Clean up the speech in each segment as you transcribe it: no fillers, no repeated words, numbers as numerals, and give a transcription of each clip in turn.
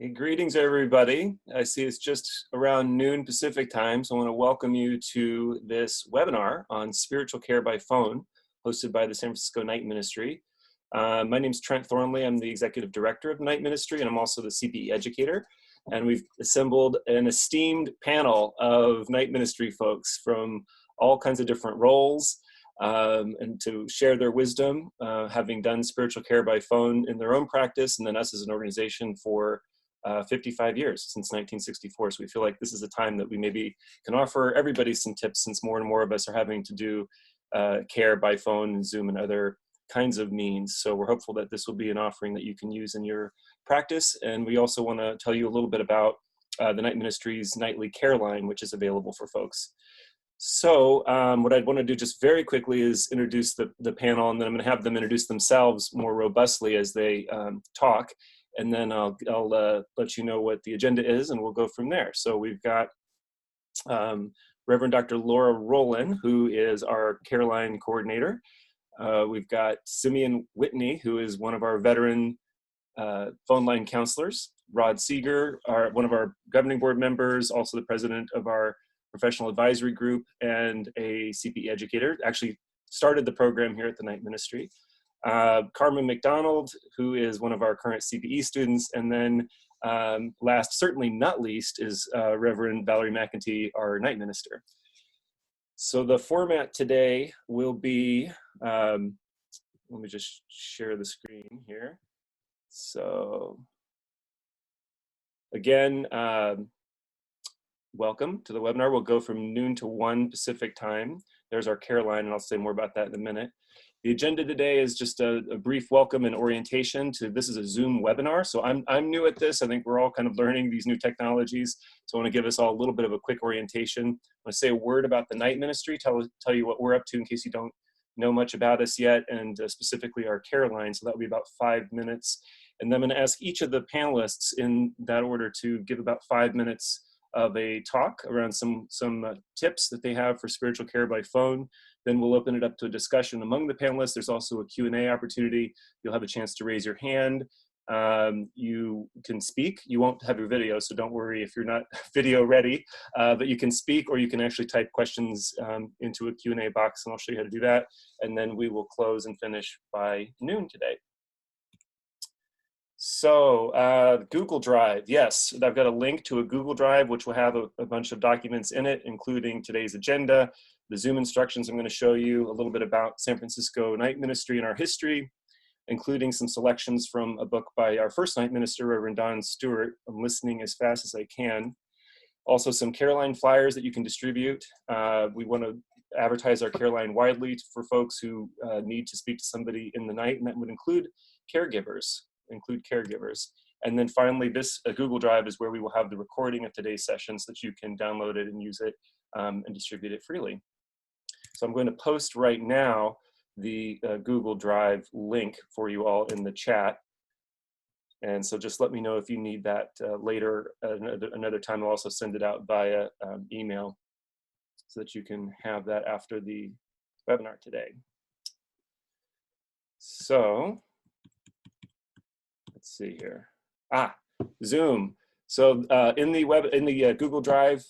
Hey, greetings, everybody. I see it's just around noon Pacific time, so I want to welcome you to this webinar on spiritual care by phone, hosted by the San Francisco Night Ministry. My name is Trent Thornley. I'm the Executive Director of Night Ministry, and I'm also the CPE educator. And we've assembled an esteemed panel of Night Ministry folks from all kinds of different roles, and to share their wisdom, having done spiritual care by phone in their own practice, and then us as an organization for 55 years, since 1964. So we feel like this is a time that we maybe can offer everybody some tips, since more and more of us are having to do care by phone and Zoom and other kinds of means. So we're hopeful that this will be an offering that you can use in your practice. And we also want to tell you a little bit about the Night Ministry's nightly care line, which is available for folks. So what I'd want to do just very quickly is introduce the panel, and then I'm going to have them introduce themselves more robustly as they talk. And then I'll let you know what the agenda is, and we'll go from there. So we've got Reverend Dr. Laura Rowland, who is our care line coordinator. We've got Simeon Whitney, who is one of our veteran phone line counselors. Rod Seeger, one of our governing board members, also the president of our professional advisory group and a CPE educator, actually started the program here at the Night Ministry. Carmen McDonald, who is one of our current CPE students, and then last, certainly not least, is Reverend Valerie McEntee, our night minister. So the format today will be, let me just share the screen here. So again, welcome to the webinar. We'll go from noon to 1 Pacific time. There's our care line, and I'll say more about that in a minute. The agenda today is just a brief welcome and orientation to, this is a Zoom webinar. So I'm new at this. I think we're all kind of learning these new technologies. So I want to give us all a little bit of a quick orientation. I want to say a word about the Night Ministry, tell you what we're up to in case you don't know much about us yet, and specifically our care line. So that'll be about 5 minutes. And then I'm going to ask each of the panelists in that order to give about 5 minutes of a talk around some tips that they have for spiritual care by phone. Then we'll open it up to a discussion among the panelists. There's also a Q&A opportunity. You'll have a chance to raise your hand. You can speak. You won't have your video, so don't worry if you're not video ready, but you can speak, or you can actually type questions into a Q&A box, and I'll show you how to do that. And then we will close and finish by noon today. So Google Drive, yes, I've got a link to a Google Drive, which will have a bunch of documents in it, including today's agenda, the Zoom instructions. I'm going to show you a little bit about San Francisco Night Ministry and our history, including some selections from a book by our first Night Minister, Reverend Don Stewart. I'm listening as fast as I can. Also some care line flyers that you can distribute. We want to advertise our care line widely for folks who need to speak to somebody in the night, and that would include caregivers. And then finally, this Google Drive is where we will have the recording of today's session so that you can download it and use it and distribute it freely. So I'm going to post right now the Google Drive link for you all in the chat. And so just let me know if you need that later. Another time I'll also send it out via email so that you can have that after the webinar today. So let's see here. Zoom. So in the Google Drive,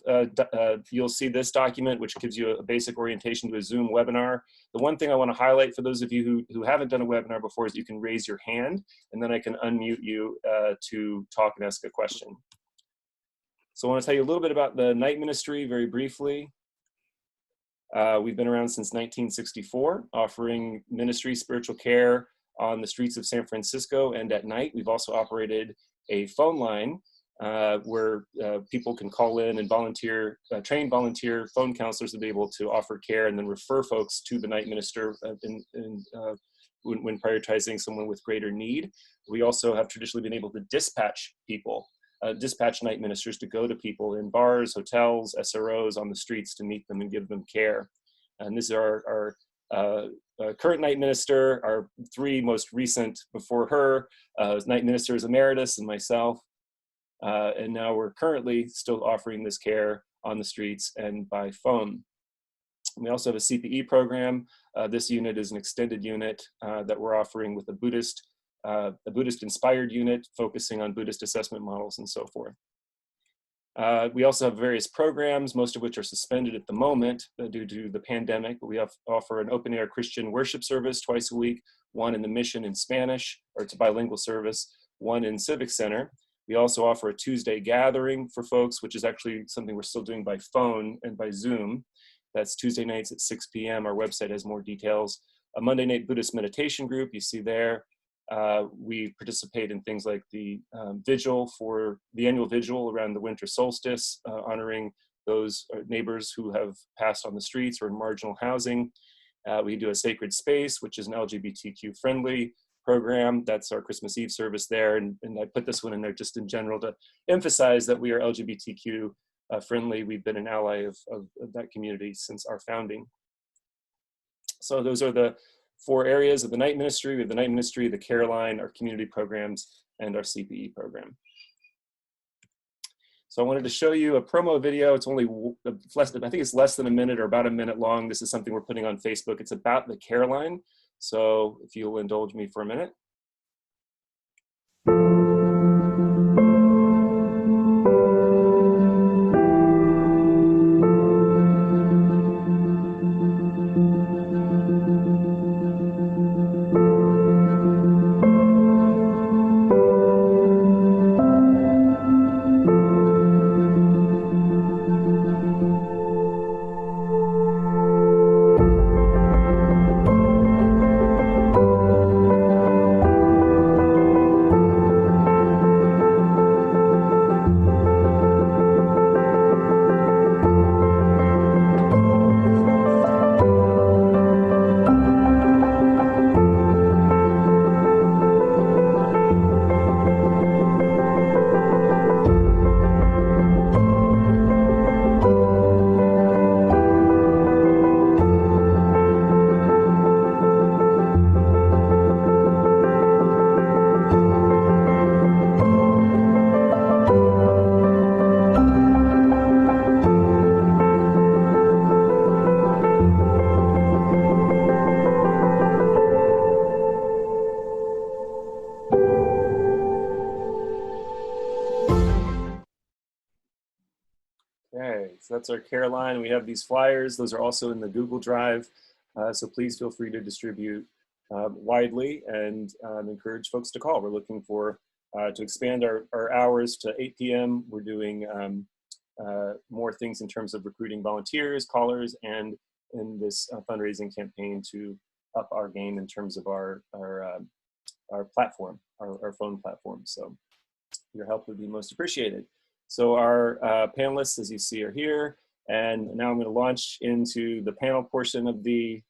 you'll see this document, which gives you a basic orientation to a Zoom webinar. The one thing I want to highlight for those of you who haven't done a webinar before is you can raise your hand, and then I can unmute you to talk and ask a question. So I want to tell you a little bit about the Night Ministry very briefly. We've been around since 1964, offering ministry, spiritual care on the streets of San Francisco and at night. We've also operated a phone line where people can call in and volunteer, trained volunteer phone counselors to be able to offer care and then refer folks to the night minister when prioritizing someone with greater need. We also have traditionally been able to dispatch people, dispatch night ministers to go to people in bars, hotels, SROs, on the streets to meet them and give them care. And this is our current night minister, our three most recent before her, night ministers emeritus and myself. And now we're currently still offering this care on the streets and by phone. We also have a CPE program. This unit is an extended unit that we're offering with a Buddhist a Buddhist-inspired unit focusing on Buddhist assessment models and so forth. We also have various programs, most of which are suspended at the moment due to the pandemic. We offer an open-air Christian worship service twice a week, one in the Mission in Spanish, or it's a bilingual service, one in Civic Center. We also offer a Tuesday gathering for folks, which is actually something we're still doing by phone and by Zoom. That's Tuesday nights at 6 p.m. Our website has more details. A Monday night Buddhist meditation group, you see there. We participate in things like the vigil for the annual vigil around the winter solstice, honoring those neighbors who have passed on the streets or in marginal housing. We do a sacred space, which is an LGBTQ friendly program. That's our Christmas Eve service there. And I put this one in there just in general to emphasize that we are LGBTQ friendly. We've been an ally of that community since our founding. So those are the 4 areas of the night ministry. We have the night ministry, the care line, our community programs, and our CPE program. So I wanted to show you a promo video. It's only less than, I think it's less than a minute or about a minute long. This is something we're putting on Facebook. It's about the care line. So if you'll indulge me for a minute. Okay, so that's our care line. We have these flyers. Those are also in the Google Drive. So please feel free to distribute widely and encourage folks to call. We're looking for to expand our hours to 8 p.m. We're doing more things in terms of recruiting volunteers, callers, and in this fundraising campaign to up our game in terms of our platform, our phone platform. So your help would be most appreciated. So our panelists, as you see, are here. And now I'm going to launch into the panel portion of the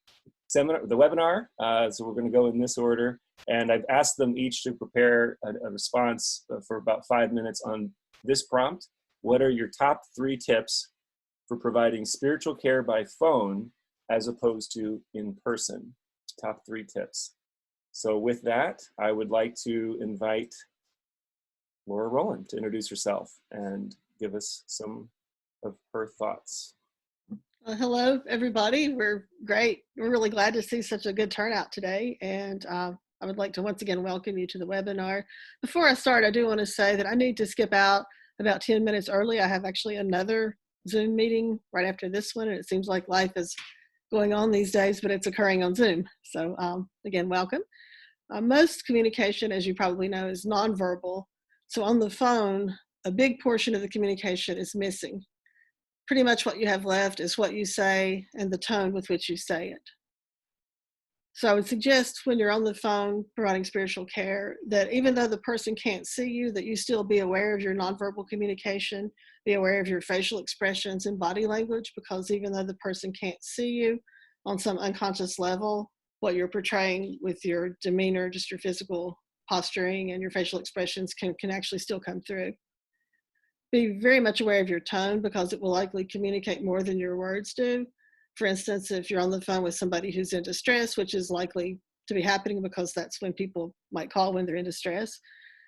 seminar, the webinar. So we're going to go in this order. And I've asked them each to prepare a response for about 5 minutes on this prompt. What are your top 3 tips for providing spiritual care by phone as opposed to in person? Top 3 tips. So with that, I would like to invite Laura Rowland to introduce herself and give us some of her thoughts. Hello, everybody. We're great. We're really glad to see such a good turnout today. And I would like to once again welcome you to the webinar. Before I start, I do want to say that I need to skip out about 10 minutes early. I have actually another Zoom meeting right after this one. And it seems like life is going on these days, but it's occurring on Zoom. So again, welcome. Most communication, as you probably know, is nonverbal. So on the phone, a big portion of the communication is missing. Pretty much what you have left is what you say and the tone with which you say it. So I would suggest when you're on the phone providing spiritual care that even though the person can't see you, that you still be aware of your nonverbal communication, be aware of your facial expressions and body language, because even though the person can't see you on some unconscious level, what you're portraying with your demeanor, just your physical posturing and your facial expressions can actually still come through. Be very much aware of your tone because it will likely communicate more than your words do. For instance, if you're on the phone with somebody who's in distress, which is likely to be happening because that's when people might call when they're in distress,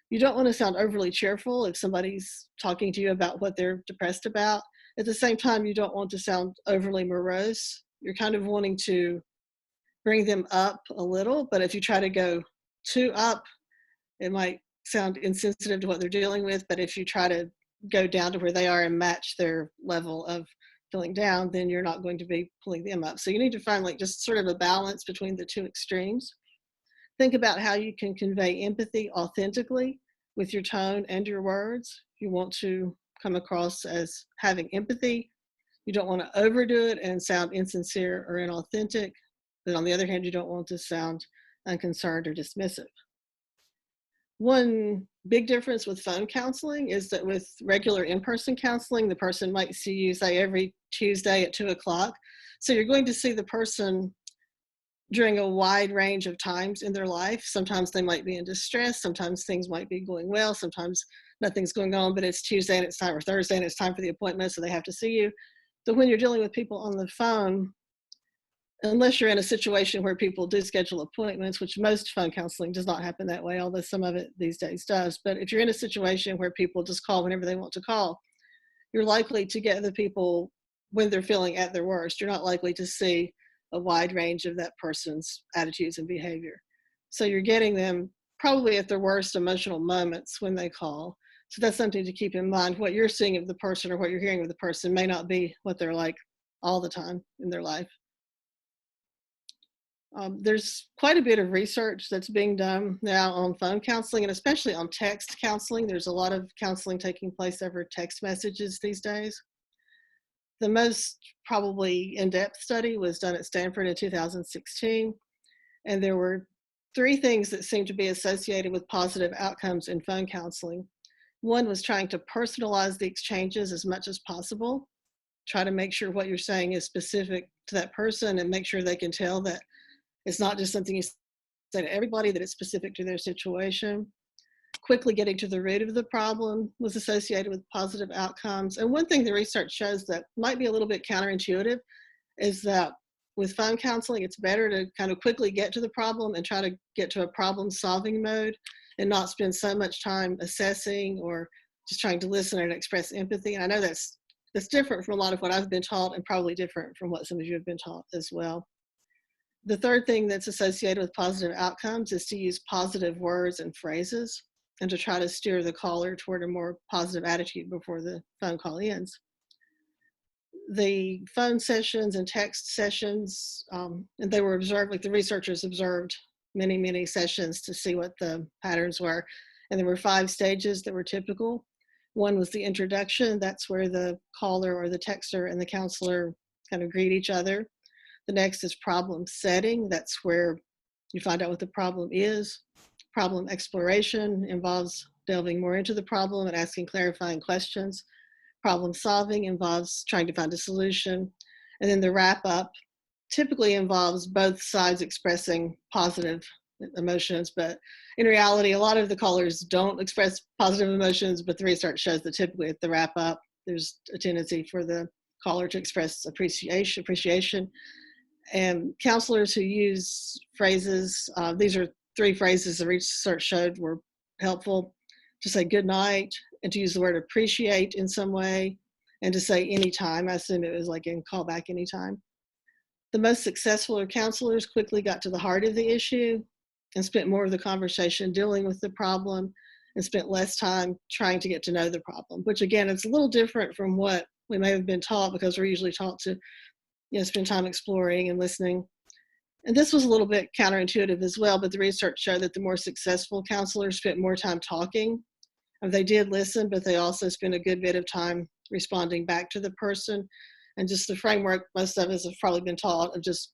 you don't want to sound overly cheerful if somebody's talking to you about what they're depressed about. At the same time, you don't want to sound overly morose. You're kind of wanting to bring them up a little, but if you try to go too up, it might sound insensitive to what they're dealing with, but if you try to go down to where they are and match their level of feeling down, then you're not going to be pulling them up. So you need to find like just sort of a balance between the two extremes. Think about how you can convey empathy authentically with your tone and your words. You want to come across as having empathy. You don't want to overdo it and sound insincere or inauthentic. But on the other hand, you don't want to sound unconcerned or dismissive. One big difference with phone counseling is that with regular in-person counseling, the person might see you, say, every Tuesday at 2 o'clock. So you're going to see the person during a wide range of times in their life. Sometimes they might be in distress. Sometimes things might be going well. Sometimes nothing's going on, but it's Tuesday and it's time, or Thursday and it's time for the appointment, so they have to see you. So when you're dealing with people on the phone, unless you're in a situation where people do schedule appointments, which most phone counseling does not happen that way, although some of it these days does. But if you're in a situation where people just call whenever they want to call, you're likely to get the people when they're feeling at their worst. You're not likely to see a wide range of that person's attitudes and behavior. So you're getting them probably at their worst emotional moments when they call. So that's something to keep in mind. What you're seeing of the person or what you're hearing of the person may not be what they're like all the time in their life. There's quite a bit of research that's being done now on phone counseling and especially on text counseling. There's a lot of counseling taking place over text messages these days. The most probably in-depth study was done at Stanford in 2016, and there were 3 things that seemed to be associated with positive outcomes in phone counseling. One was trying to personalize the exchanges as much as possible, try to make sure what you're saying is specific to that person and make sure they can tell that it's not just something you say to everybody, that it's specific to their situation. Quickly getting to the root of the problem was associated with positive outcomes. And one thing the research shows that might be a little bit counterintuitive is that with phone counseling, it's better to kind of quickly get to the problem and try to get to a problem-solving mode and not spend so much time assessing or just trying to listen and express empathy. And I know that's different from a lot of what I've been taught and probably different from what some of you have been taught as well. The third thing that's associated with positive outcomes is to use positive words and phrases and to try to steer the caller toward a more positive attitude before the phone call ends. The phone sessions and text sessions, and they were observed, like the researchers observed many, many sessions to see what the patterns were. And there were 5 stages that were typical. One was the introduction. That's where the caller or the texter and the counselor kind of greet each other. The next is problem setting. That's where you find out what the problem is. Problem exploration involves delving more into the problem and asking clarifying questions. Problem solving involves trying to find a solution. And then the wrap up typically involves both sides expressing positive emotions, but in reality, a lot of the callers don't express positive emotions, but the research shows that typically at the wrap up, there's a tendency for the caller to express appreciation. And counselors who use phrases, these are 3 phrases the research showed were helpful: to say good night, and to use the word appreciate in some way, and to say anytime. I assume it was like in call back anytime. The most successful counselors quickly got to the heart of the issue and spent more of the conversation dealing with the problem and spent less time trying to get to know the problem, which again, it's a little different from what we may have been taught, because we're usually taught to spend time exploring and listening. And this was a little bit counterintuitive as well, but the research showed that the more successful counselors spent more time talking. And they did listen, but they also spent a good bit of time responding back to the person. And just the framework most of us have probably been taught of just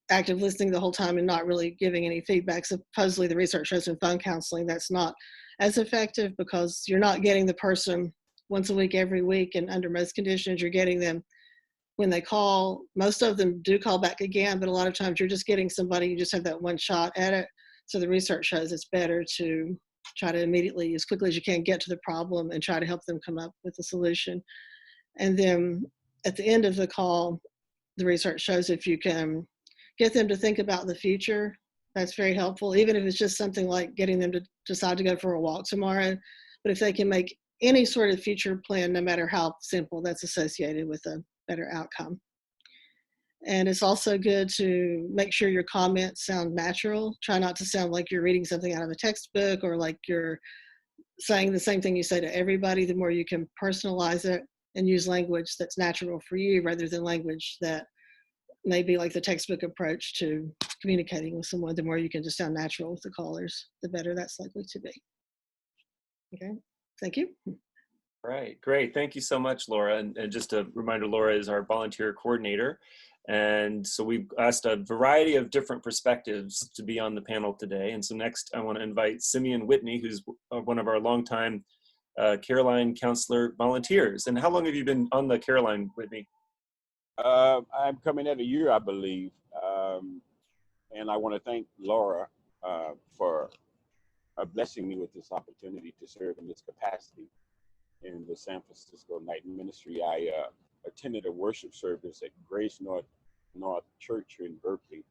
active listening the whole time and not really giving any feedback. Supposedly the research shows in phone counseling that's not as effective, because you're not getting the person once a week, every week, and under most conditions, you're getting them when they call. Most of them do call back again, but a lot of times you're just getting somebody, you just have that one shot at it. So the research shows it's better to try to immediately, as quickly as you can, get to the problem and try to help them come up with a solution. And then at the end of the call, the research shows if you can get them to think about the future, that's very helpful, even if it's just something like getting them to decide to go for a walk tomorrow. But if they can make any sort of future plan, no matter how simple, that's associated with a better outcome. And it's also good to make sure your comments sound natural. Try not to sound like you're reading something out of a textbook or like you're saying the same thing you say to everybody. The more you can personalize it and use language that's natural for you rather than language that may be like the textbook approach to communicating with someone, the more you can just sound natural with the callers, the better that's likely to be. Okay, thank you. Right, great. Thank you so much, Laura. And just a reminder, Laura is our volunteer coordinator. And so we've asked a variety of different perspectives to be on the panel today. And so next I want to invite Simeon Whitney, who's one of our longtime Caroline counselor volunteers. And how long have you been on the Caroline, Whitney? I'm coming at a year, I believe. And I want to thank Laura for blessing me with this opportunity to serve in this capacity in the San Francisco Night Ministry. I attended a worship service at Grace North Church here in Berkeley.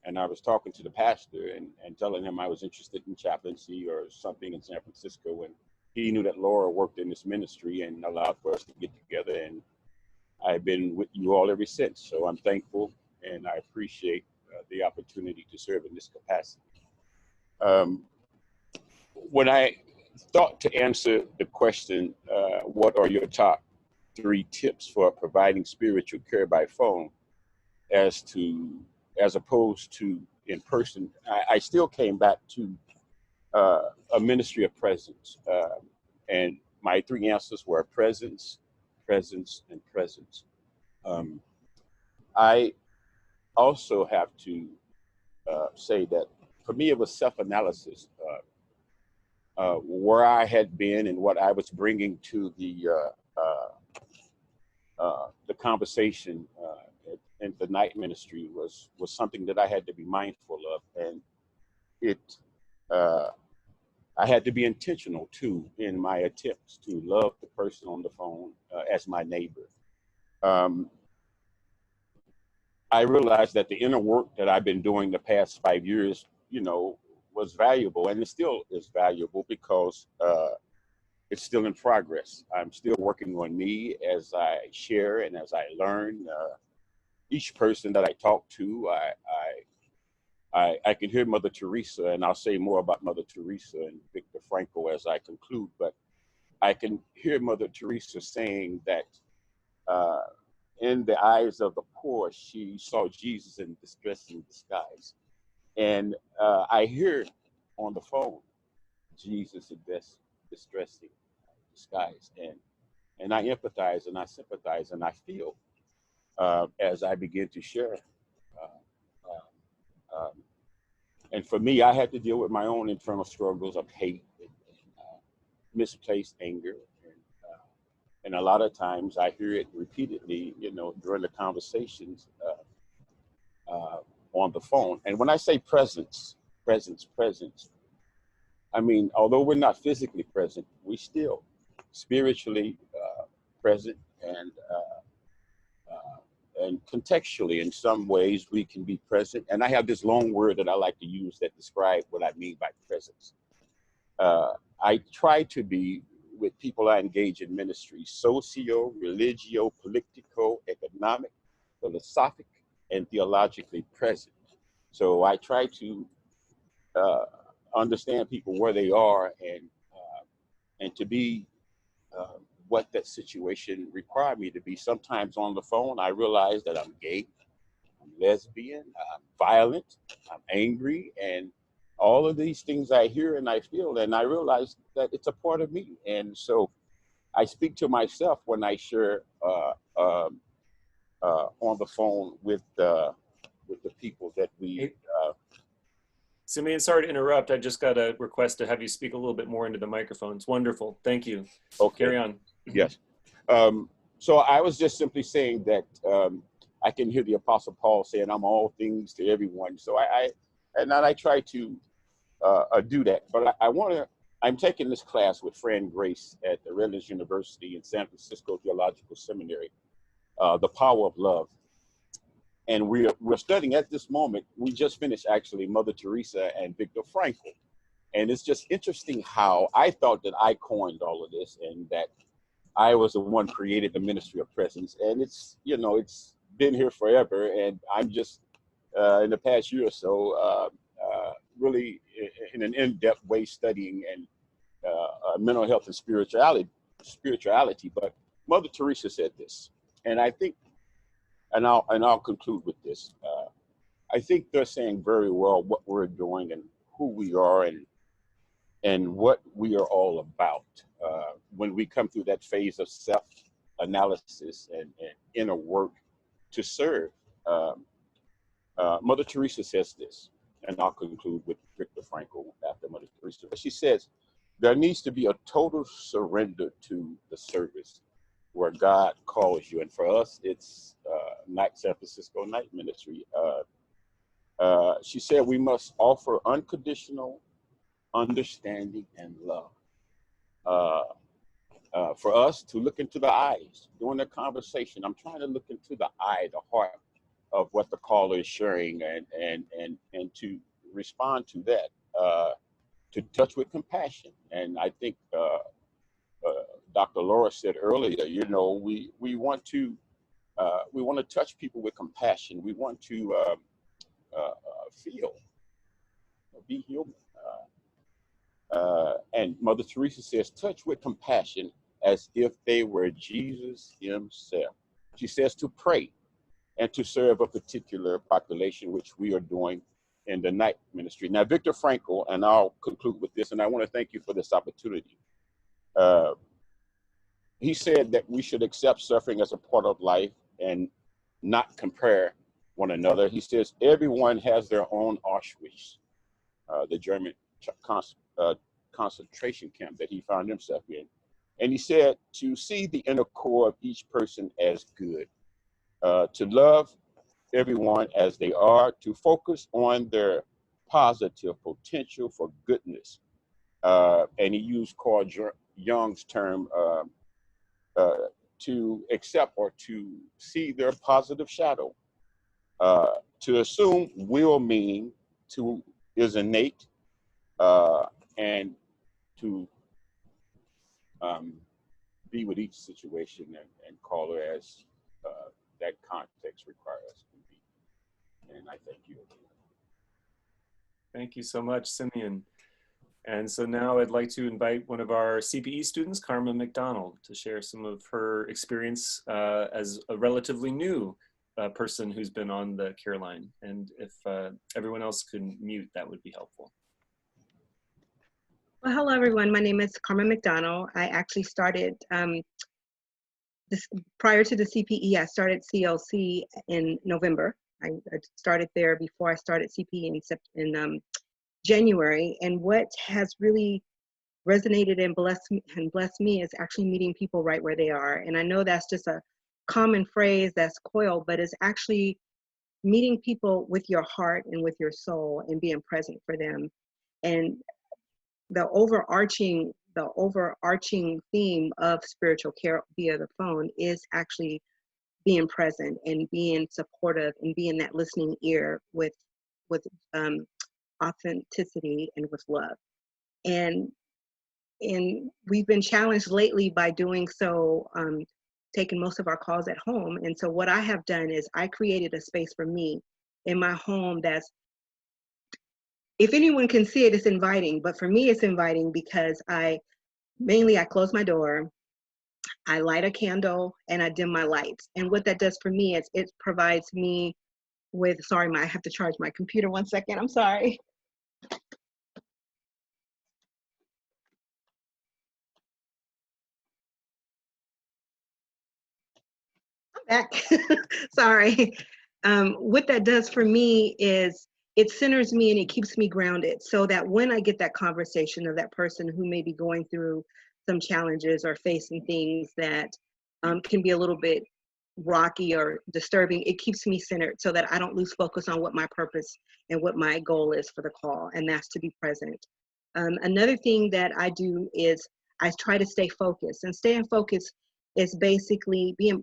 And I was talking to the pastor and telling him I was interested in chaplaincy or something in San Francisco. And he knew that Laura worked in this ministry and allowed for us to get together. And I've been with you all ever since. So I'm thankful and I appreciate the opportunity to serve in this capacity. When I thought to answer the question, what are your top 3 tips for providing spiritual care by phone as opposed to in person, I still came back to a ministry of presence. And my 3 answers were presence, presence, and presence. I also have to say that for me, it was self-analysis. Where I had been and what I was bringing to the conversation in the night ministry was something that I had to be mindful of, and I had to be intentional too in my attempts to love the person on the phone as my neighbor. I realized that the inner work that I've been doing the past 5 years, was valuable, and it still is valuable because it's still in progress. I'm still working on me as I share and as I learn. Each person that I talk to, I can hear Mother Teresa, and I'll say more about Mother Teresa and Viktor Frankl as I conclude, but I can hear Mother Teresa saying that in the eyes of the poor, she saw Jesus in distressing disguise. And I hear on the phone, Jesus in this distressing disguise. And I empathize and I sympathize and I feel as I begin to share. And for me, I had to deal with my own internal struggles of hate and misplaced anger. And a lot of times I hear it repeatedly, during the conversations on the phone. And when I say presence, I mean, although we're not physically present, we still spiritually present and contextually in some ways we can be present. And I have this long word that I like to use that describes what I mean by presence. I try to be, with people I engage in ministry, socio, religio, politico, economic, philosophic, and theologically present. So I try to understand people where they are and to be what that situation required me to be. Sometimes on the phone, I realize that I'm gay, I'm lesbian, I'm violent, I'm angry, and all of these things I hear and I feel, and I realize that it's a part of me. And so I speak to myself when I share on the phone with the people that we. Simeon, sorry to interrupt. I just got a request to have you speak a little bit more into the microphone. It's wonderful. Thank you. Okay. Carry on. Yes. So I was just simply saying that I can hear the Apostle Paul saying, "I'm all things to everyone." So I try to do that. But I'm taking this class with Fran Grace at the Redlands University in San Francisco Theological Seminary, The Power of Love. And we're studying at this moment, we just finished actually Mother Teresa and Viktor Frankl. And it's just interesting how I thought that I coined all of this and that I was the one created the ministry of presence. And it's been here forever, and I'm just in the past year or so really in an in-depth way studying and mental health and spirituality. But Mother Teresa said this, and I think, and I'll conclude with this. I think they're saying very well what we're doing and who we are and what we are all about when we come through that phase of self-analysis and inner work to serve. Mother Teresa says this, and I'll conclude with Viktor Frankl after Mother Teresa. She says, there needs to be a total surrender to the service where God calls you. And for us, it's San Francisco Night Ministry. She said we must offer unconditional understanding and love. For us to look into the eyes during the conversation, I'm trying to look into the eye, the heart of what the caller is sharing, and to respond to that, to touch with compassion. And I think Dr. Laura said earlier, you know, we want to touch people with compassion. We want to feel, be human. And Mother Teresa says, touch with compassion as if they were Jesus himself. She says to pray and to serve a particular population, which we are doing in the night ministry. Now, Viktor Frankl, and I'll conclude with this, and I want to thank you for this opportunity. He said that we should accept suffering as a part of life and not compare one another. He says everyone has their own Auschwitz, the German concentration camp that he found himself in. And he said to see the inner core of each person as good, to love everyone as they are, to focus on their positive potential for goodness. And he used Carl Jung's term, to accept or to see their positive shadow. To assume will mean to is innate, and to be with each situation and call her as that context requires to be. And I thank you. Thank you so much, Simeon. And so now I'd like to invite one of our CPE students, Karma McDonald, to share some of her experience as a relatively new person who's been on the care line. And if everyone else can mute, that would be helpful. Well, hello, everyone. My name is Karma McDonald. I actually started, prior to the CPE, I started CLC in November. I started there before I started CPE in January. And what has really resonated and blessed me is actually meeting people right where they are. And I know that's just a common phrase that's coiled, but it's actually meeting people with your heart and with your soul and being present for them. And the overarching theme of spiritual care via the phone is actually being present and being supportive and being that listening ear with authenticity and with love. And we've been challenged lately by doing so, taking most of our calls at home. And so what I have done is I created a space for me in my home that's, if anyone can see it, it's inviting, but for me, it's inviting because I close my door, I light a candle, and I dim my lights. And what that does for me is it provides me with, sorry, I have to charge my computer 1 second, I'm sorry. I'm back, sorry. What that does for me is it centers me and it keeps me grounded so that when I get that conversation of that person who may be going through some challenges or facing things that can be a little bit rocky or disturbing, it keeps me centered so that I don't lose focus on what my purpose and what my goal is for the call, and that's to be present. Another thing that I do is I try to stay focused, and staying focused is basically being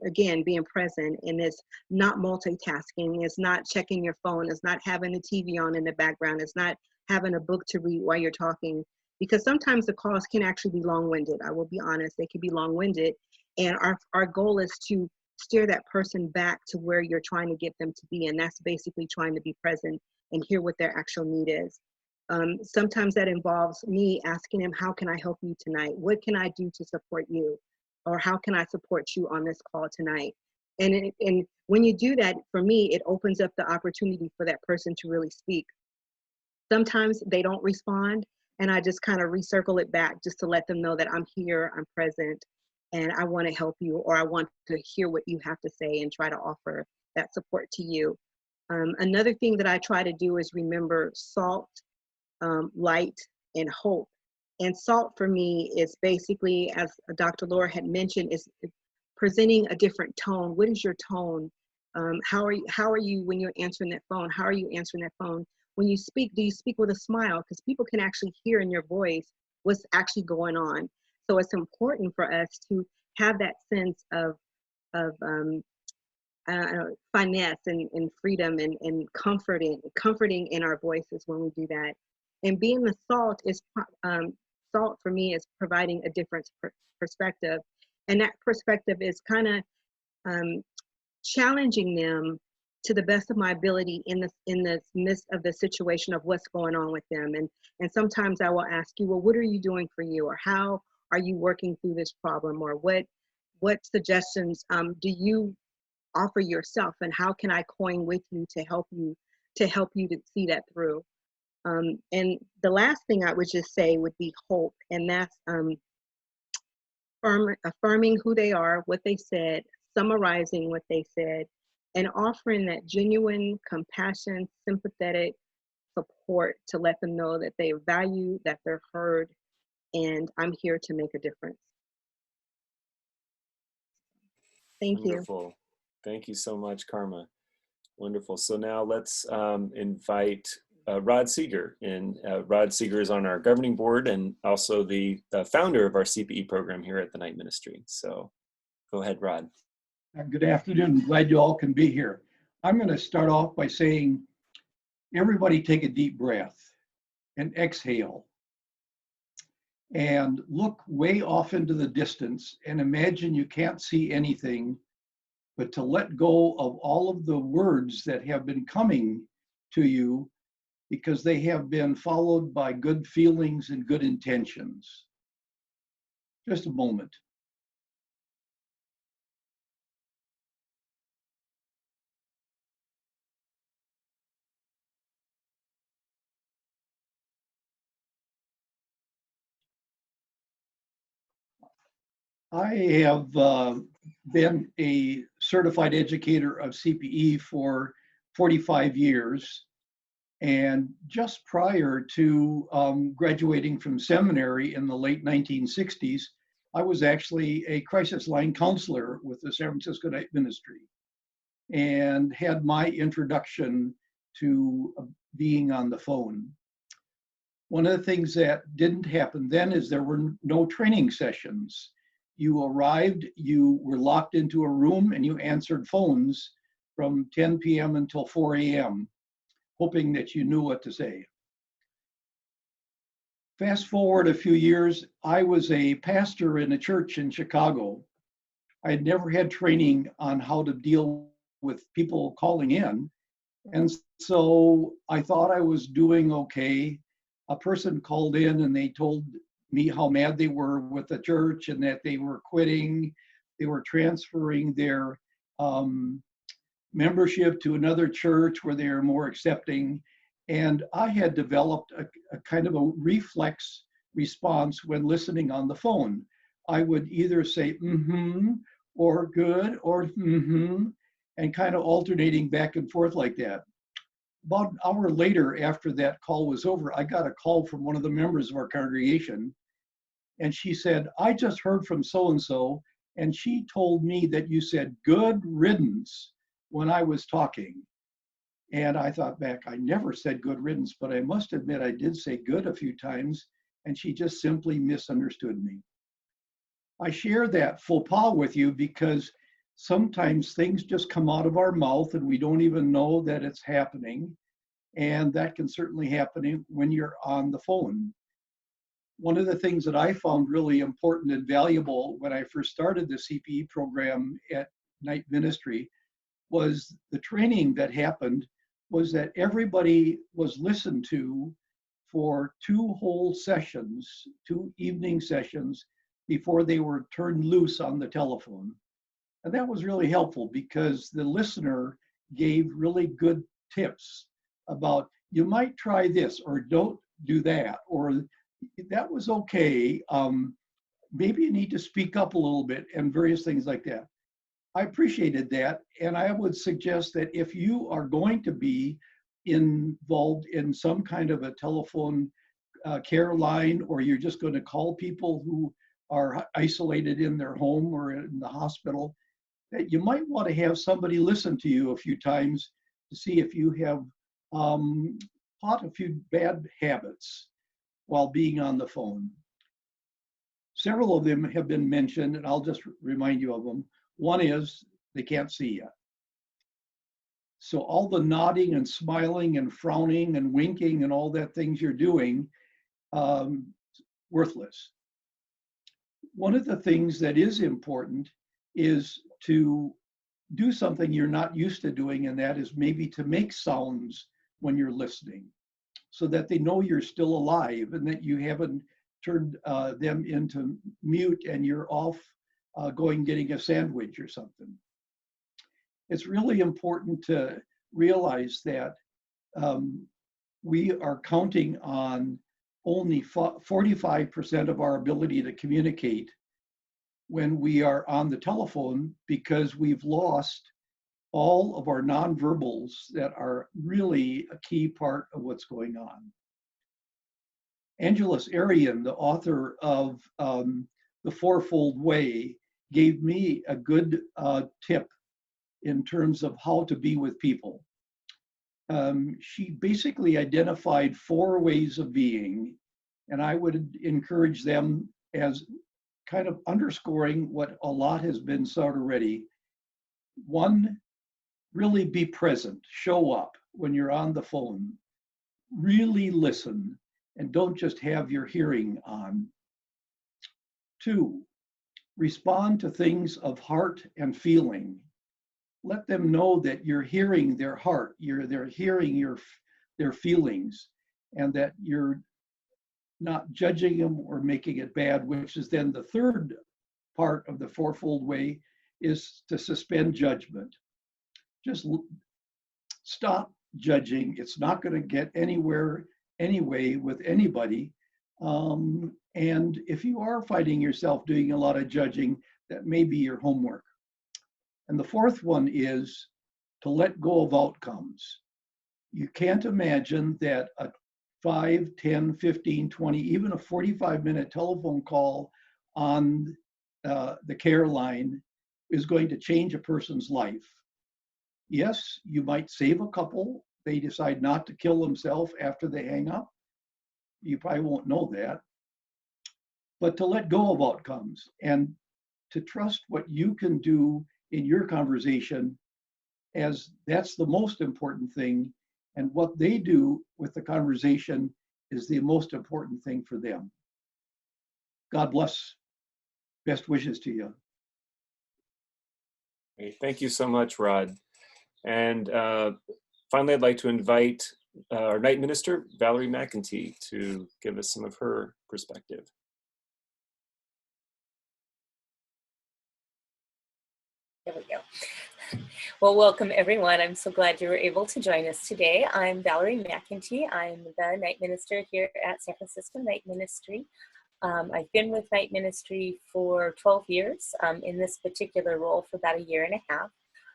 present, and it's not multitasking, it's not checking your phone, it's not having the TV on in the background, it's not having a book to read while you're talking, because sometimes the calls can actually be long-winded. I will be honest, they can be long-winded, and our goal is to steer that person back to where you're trying to get them to be. And that's basically trying to be present and hear what their actual need is. Sometimes that involves me asking them, how can I help you tonight? What can I do to support you? Or how can I support you on this call tonight? And when you do that, for me, it opens up the opportunity for that person to really speak. Sometimes they don't respond, and I just kind of recircle it back just to let them know that I'm here, I'm present, and I want to help you, or I want to hear what you have to say and try to offer that support to you. Another thing that I try to do is remember salt, light, and hope. And SALT for me is basically, as Dr. Laura had mentioned, is presenting a different tone. What is your tone? How are you when you're answering that phone? How are you answering that phone? When you speak, do you speak with a smile? Because people can actually hear in your voice what's actually going on. So it's important for us to have that sense of finesse and freedom and comforting in our voices when we do that. And being the salt is salt for me is providing a different perspective, and that perspective is kind of challenging them to the best of my ability in the midst of the situation of what's going on with them. And sometimes I will ask you, well, what are you doing for you, or how are you working through this problem, or what suggestions do you offer yourself, and how can I coin with you to help you to see that through. And the last thing I would just say would be hope, and that's affirming who they are, what they said, summarizing what they said, and offering that genuine compassion, sympathetic support to let them know that they value, that they're heard, and I'm here to make a difference. Thank you. Wonderful. Thank you so much, Karma. Wonderful. So now let's invite Rod Seeger. And Rod Seeger is on our governing board and also the founder of our CPE program here at the Night Ministry. So go ahead, Rod. Good afternoon. Glad you all can be here. I'm going to start off by saying, everybody take a deep breath and exhale. And look way off into the distance and imagine you can't see anything, but to let go of all of the words that have been coming to you because they have been followed by good feelings and good intentions. Just a moment. I have been a certified educator of CPE for 45 years. And just prior to graduating from seminary in the late 1960s, I was actually a crisis line counselor with the San Francisco Night Ministry and had my introduction to being on the phone. One of the things that didn't happen then is there were no training sessions. You arrived, you were locked into a room, and you answered phones from 10 p.m. until 4 a.m., hoping that you knew what to say. Fast forward a few years, I was a pastor in a church in Chicago. I had never had training on how to deal with people calling in. And so I thought I was doing okay. A person called in and they told me how mad they were with the church and that they were quitting. They were transferring their membership to another church where they are more accepting. And I had developed a kind of a reflex response when listening on the phone. I would either say mm-hmm or good or mm-hmm, and kind of alternating back and forth like that. About an hour later, after that call was over, I got a call from one of the members of our congregation. And she said, I just heard from so-and-so, and she told me that you said good riddance when I was talking. And I thought back, I never said good riddance, but I must admit I did say good a few times, and she just simply misunderstood me. I share that faux pas with you because sometimes things just come out of our mouth and we don't even know that it's happening. And that can certainly happen when you're on the phone. One of the things that I found really important and valuable when I first started the CPE program at night ministry was the training that happened was that everybody was listened to for 2 whole sessions, 2 evening sessions before they were turned loose on the telephone. And that was really helpful because the listener gave really good tips about you might try this or don't do that, or that was okay. Maybe you need to speak up a little bit and various things like that. I appreciated that. And I would suggest that if you are going to be involved in some kind of a telephone care line, or you're just going to call people who are isolated in their home or in the hospital, that you might want to have somebody listen to you a few times to see if you have caught a few bad habits while being on the phone. Several of them have been mentioned, and I'll just remind you of them. One is they can't see you. So all the nodding and smiling and frowning and winking and all that things you're doing, worthless. One of the things that is important is to do something you're not used to doing, and that is maybe to make sounds when you're listening so that they know you're still alive and that you haven't turned them into mute and you're off going getting a sandwich or something. It's really important to realize that we are counting on only 45% of our ability to communicate when we are on the telephone, because we've lost all of our nonverbals that are really a key part of what's going on. Angeles Arian, the author of The Fourfold Way, gave me a good tip in terms of how to be with people. She basically identified 4 ways of being, and I would encourage them as kind of underscoring what a lot has been said already. 1, really be present, show up when you're on the phone, really listen, and don't just have your hearing on. 2, respond to things of heart and feeling. Let them know that you're hearing their heart, they're hearing their feelings, and that you're not judging them or making it bad, which is then the 3rd part of the fourfold way, is to suspend judgment. Just stop judging. It's not going to get anywhere anyway with anybody. And if you are finding yourself doing a lot of judging, that may be your homework. And the 4th one is to let go of outcomes. You can't imagine that a 5, 10, 15, 20, even a 45-minute telephone call on the care line is going to change a person's life. Yes, you might save a couple. They decide not to kill themselves after they hang up. You probably won't know that. But to let go of outcomes and to trust what you can do in your conversation, as that's the most important thing, and what they do with the conversation is the most important thing for them. God bless. Best wishes to you. Great. Thank you so much, Rod. And finally, I'd like to invite our night minister, Valerie McEntee, to give us some of her perspective. There we go. Well, welcome everyone. I'm so glad you were able to join us today. I'm Valerie McEntee. I'm the night minister here at San Francisco Night Ministry. I've been with night ministry for 12 years in this particular role for about 1.5 years.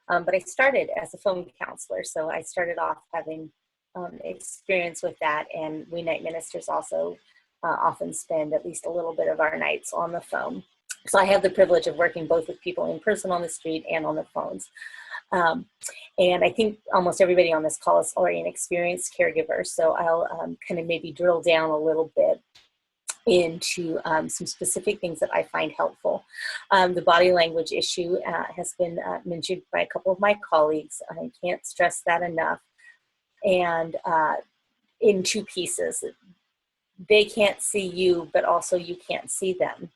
But I started as a phone counselor, so I started off having experience with that, and we night ministers also often spend at least a little bit of our nights on the phone. So I have the privilege of working both with people in person on the street and on the phones. And I think almost everybody on this call is already an experienced caregiver, so I'll kind of maybe drill down a little bit into some specific things that I find helpful. The body language issue has been mentioned by a couple of my colleagues. I can't stress that enough. And in 2 pieces, they can't see you, but also you can't see them.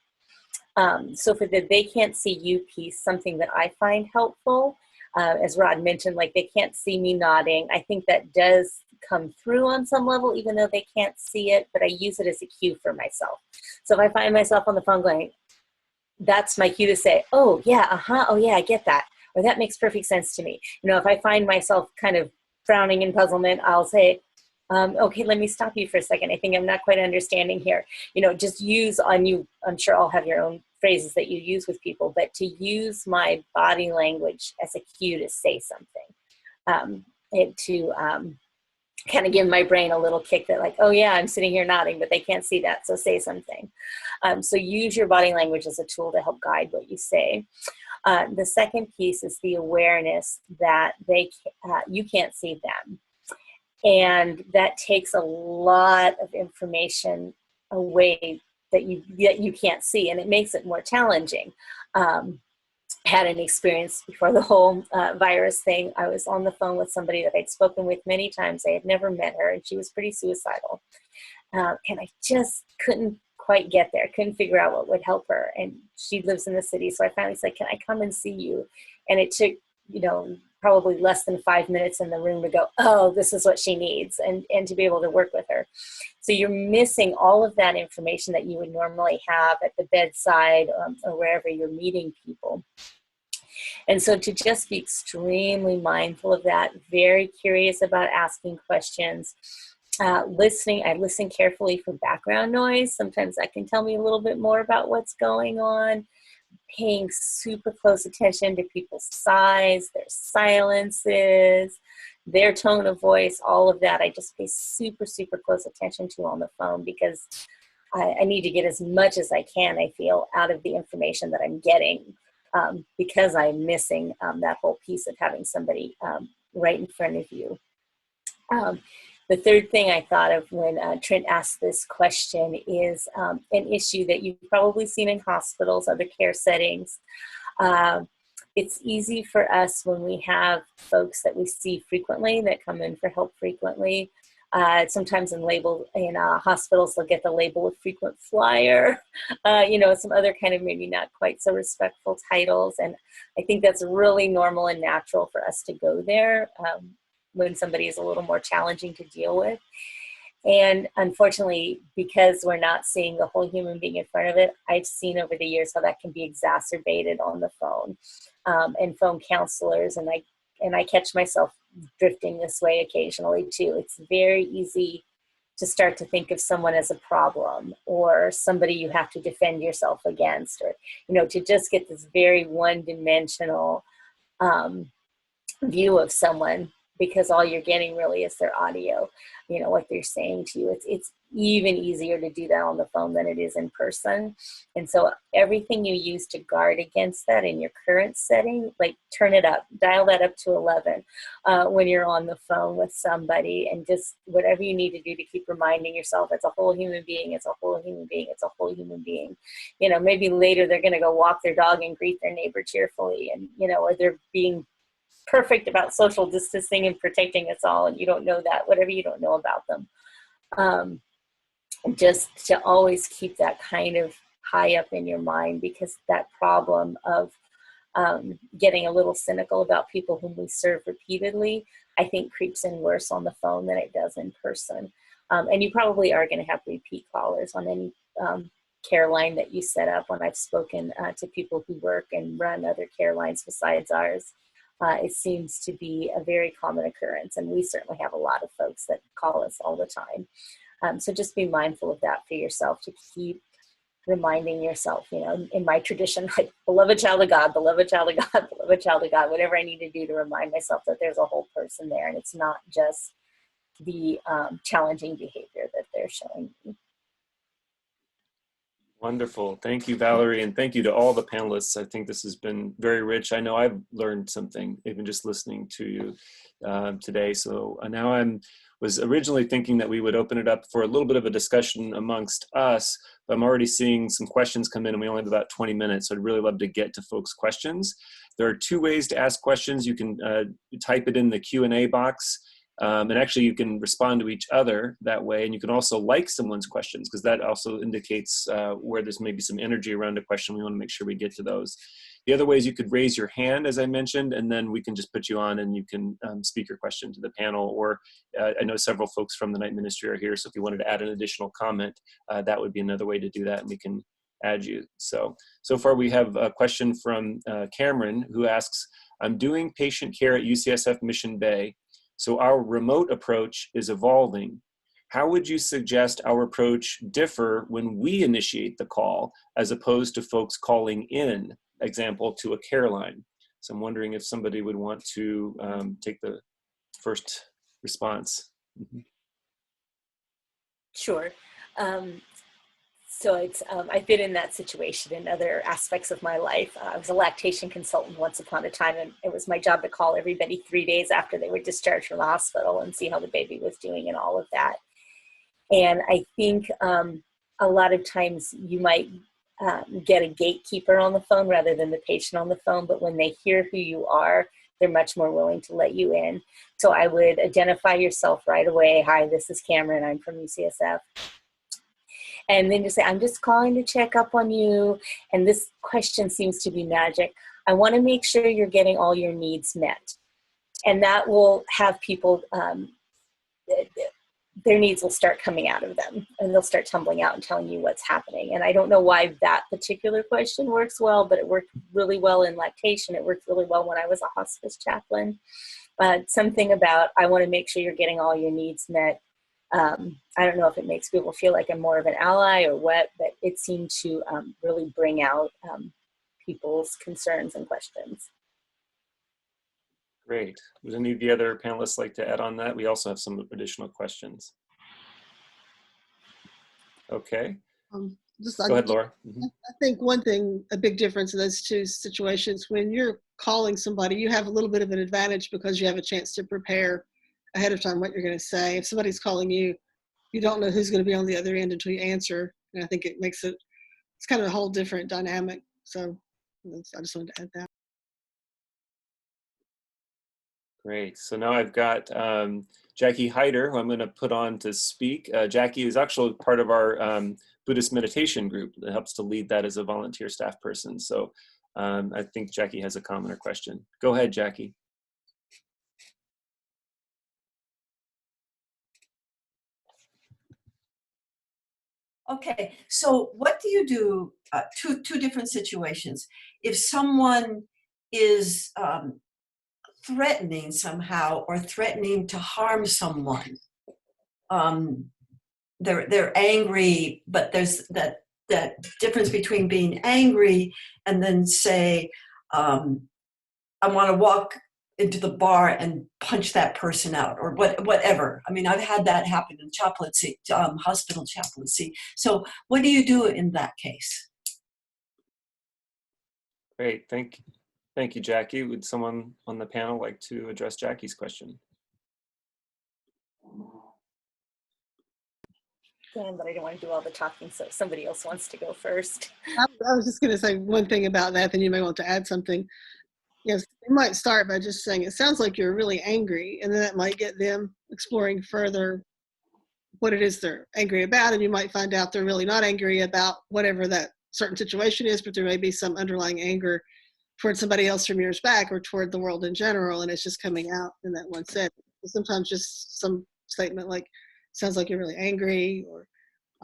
So for the they can't see you piece, something that I find helpful, as Rod mentioned, like they can't see me nodding. I think that does come through on some level, even though they can't see it, but I use it as a cue for myself. So if I find myself on the phone going, that's my cue to say, oh yeah, oh yeah, I get that. Or that makes perfect sense to me. You know, if I find myself kind of frowning in puzzlement, I'll say, okay, let me stop you for a second. I think I'm not quite understanding here. You know, just use on you. I'm sure I'll have your own phrases that you use with people, but to use my body language as a cue to say something, to kind of give my brain a little kick that like, oh yeah, I'm sitting here nodding, but they can't see that, so say something. So use your body language as a tool to help guide what you say. The second piece is the awareness that you can't see them. And that takes a lot of information away that you can't see, and it makes it more challenging. Had an experience before the whole virus thing. I was on the phone with somebody that I'd spoken with many times. I had never met her, and she was pretty suicidal. And I just couldn't quite get there, couldn't figure out what would help her. And she lives in the city, so I finally said, can I come and see you? And it took, you know, probably less than 5 minutes in the room to go, oh, this is what she needs, and to be able to work with her. So you're missing all of that information that you would normally have at the bedside or wherever you're meeting people. And so to just be extremely mindful of that, very curious about asking questions, listening. I listen carefully for background noise. Sometimes that can tell me a little bit more about what's going on. Paying super close attention to people's sighs, their silences, their tone of voice, all of that. I just pay super, super close attention to on the phone because I need to get as much as I can, I feel, out of the information that I'm getting because I'm missing that whole piece of having somebody right in front of you. The third thing I thought of when Trent asked this question is an issue that you've probably seen in hospitals, other care settings. It's easy for us when we have folks that we see frequently, that come in for help frequently. Sometimes in hospitals, they'll get the label of frequent flyer, you know, some other kind of maybe not quite so respectful titles. And I think that's really normal and natural for us to go there when somebody is a little more challenging to deal with. And unfortunately, because we're not seeing the whole human being in front of it, I've seen over the years how that can be exacerbated on the phone and phone counselors. And I catch myself drifting this way occasionally too. It's very easy to start to think of someone as a problem or somebody you have to defend yourself against, or, you know, to just get this very one-dimensional view of someone, because all you're getting really is their audio, you know, what they're saying to you. It's even easier to do that on the phone than it is in person. And so everything you use to guard against that in your current setting, like turn it up, dial that up to 11 when you're on the phone with somebody, and just whatever you need to do to keep reminding yourself it's a whole human being, it's a whole human being, it's a whole human being. You know, maybe later they're going to go walk their dog and greet their neighbor cheerfully, and, you know, or they're being perfect about social distancing and protecting us all, and you don't know that, whatever you don't know about them. Just to always keep that kind of high up in your mind, because that problem of getting a little cynical about people whom we serve repeatedly, I think creeps in worse on the phone than it does in person. And you probably are going to have repeat callers on any care line that you set up. When I've spoken to people who work and run other care lines besides ours, it seems to be a very common occurrence, and we certainly have a lot of folks that call us all the time. So just be mindful of that for yourself, to keep reminding yourself, you know, in my tradition, like, beloved child of God, beloved child of God, beloved child of God, whatever I need to do to remind myself that there's a whole person there, and it's not just the challenging behavior that they're showing me. Wonderful. Thank you, Valerie, and thank you to all the panelists. I think this has been very rich. I know I've learned something even just listening to you today. So now I was originally thinking that we would open it up for a little bit of a discussion amongst us, but I'm already seeing some questions come in, and we only have about 20 minutes, so I'd really love to get to folks' questions. There are two ways to ask questions. You can type it in the Q&A box And actually, you can respond to each other that way. And you can also like someone's questions, because that also indicates where there's maybe some energy around a question. We want to make sure we get to those. The other way is you could raise your hand, as I mentioned, and then we can just put you on and you can speak your question to the panel. Or I know several folks from the night ministry are here, so if you wanted to add an additional comment, that would be another way to do that, and we can add you. So far we have a question from Cameron, who asks, I'm doing patient care at UCSF Mission Bay, so our remote approach is evolving. How would you suggest our approach differ when we initiate the call as opposed to folks calling in, example, to a care line? So I'm wondering if somebody would want to take the first response. Mm-hmm. Sure. So I've been in that situation in other aspects of my life. I was a lactation consultant once upon a time, and it was my job to call everybody 3 days after they were discharged from the hospital and see how the baby was doing and all of that. And I think a lot of times you might get a gatekeeper on the phone rather than the patient on the phone, but when they hear who you are, they're much more willing to let you in. So I would identify yourself right away. Hi, this is Cameron. I'm from UCSF. And then just say, I'm just calling to check up on you. And this question seems to be magic. I want to make sure you're getting all your needs met. And that will have people, their needs will start coming out of them, and they'll start tumbling out and telling you what's happening. And I don't know why that particular question works well, but it worked really well in lactation. It worked really well when I was a hospice chaplain. Something about, I want to make sure you're getting all your needs met. I don't know if it makes people feel like I'm more of an ally or what, but it seemed to really bring out people's concerns and questions. Great. Would any of the other panelists like to add on that? We also have some additional questions. Okay. Go ahead, Laura. Mm-hmm. I think one thing, a big difference in those two situations, when you're calling somebody, you have a little bit of an advantage because you have a chance to prepare ahead of time what you're going to say. If somebody's calling you, you don't know who's going to be on the other end until you answer. And I think it makes it, it's kind of a whole different dynamic. So I just wanted to add that. Great. So now I've got Jackie Hyder, who I'm going to put on to speak. Jackie is actually part of our Buddhist meditation group that helps to lead that as a volunteer staff person. So I think Jackie has a comment or question. Go ahead, Jackie. Okay, so what do you do, two different situations. If someone is threatening somehow or threatening to harm someone, they're angry, but there's that difference between being angry and then say, I want to walk into the bar and punch that person out, or whatever. I mean, I've had that happen in chaplaincy, hospital chaplaincy. So what do you do in that case? Great, thank you, Jackie. Would someone on the panel like to address Jackie's question? But I don't want to do all the talking, so if somebody else wants to go first. I was just going to say one thing about that, then you may want to add something. Yes, you might start by just saying, it sounds like you're really angry, and then that might get them exploring further what it is they're angry about, and you might find out they're really not angry about whatever that certain situation is, but there may be some underlying anger toward somebody else from years back or toward the world in general, and it's just coming out in that one sentence. Sometimes just some statement like, sounds like you're really angry, or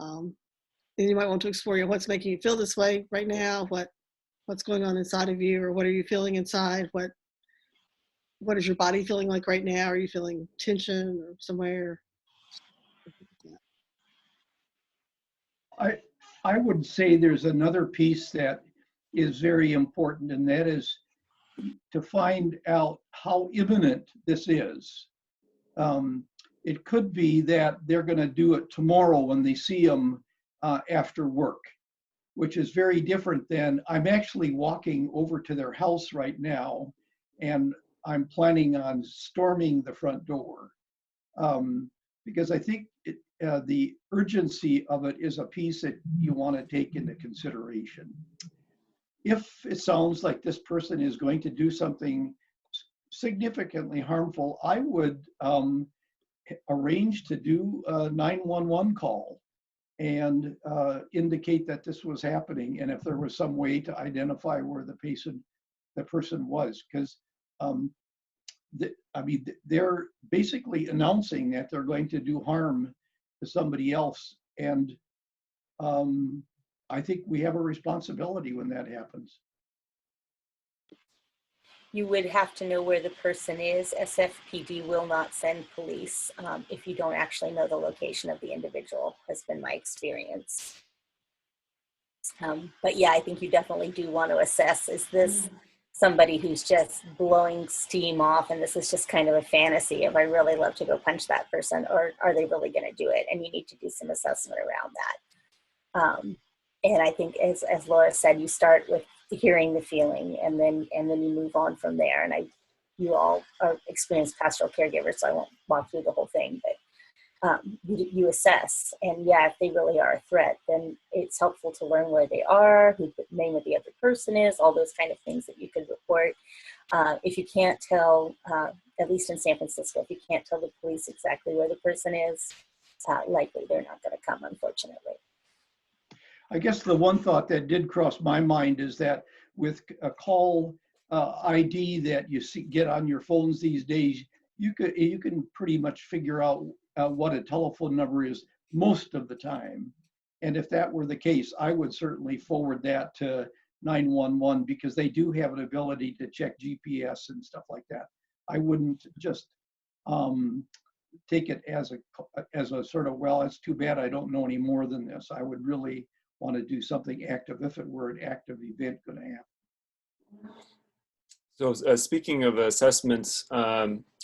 then you might want to explore what's making you feel this way right now, what's going on inside of you, or what are you feeling inside? What is your body feeling like right now? Are you feeling tension or somewhere? I would say there's another piece that is very important, and that is to find out how imminent this is. It could be that they're going to do it tomorrow when they see them after work, which is very different than, I'm actually walking over to their house right now and I'm planning on storming the front door. Because I think the urgency of it is a piece that you want to take into consideration. If it sounds like this person is going to do something significantly harmful, I would arrange to do a 911 call and indicate that this was happening, and if there was some way to identify where the person was, because I mean, they're basically announcing that they're going to do harm to somebody else, and I think we have a responsibility when that happens. You would have to know where the person is. SFPD will not send police if you don't actually know the location of the individual, has been my experience. But yeah, I think you definitely do want to assess, is this somebody who's just blowing steam off and this is just kind of a fantasy of I really love to go punch that person, or are they really going to do it? And you need to do some assessment around that. And I think as Laura said, you start with hearing the feeling and then you move on from there. And you all are experienced pastoral caregivers, so I won't walk through the whole thing, but you assess, and yeah, if they really are a threat, then it's helpful to learn where they are, who the name of the other person is, all those kind of things that you could report. If you can't tell, at least in San Francisco, if you can't tell the police exactly where the person is, likely they're not going to come, unfortunately. I guess the one thought that did cross my mind is that with a call ID that you get on your phones these days, you can pretty much figure out what a telephone number is most of the time. And if that were the case, I would certainly forward that to 911 because they do have an ability to check GPS and stuff like that. I wouldn't just take it as a sort of, well, it's too bad I don't know any more than this. I would really want to do something active if it were an active event going to happen. So speaking of assessments,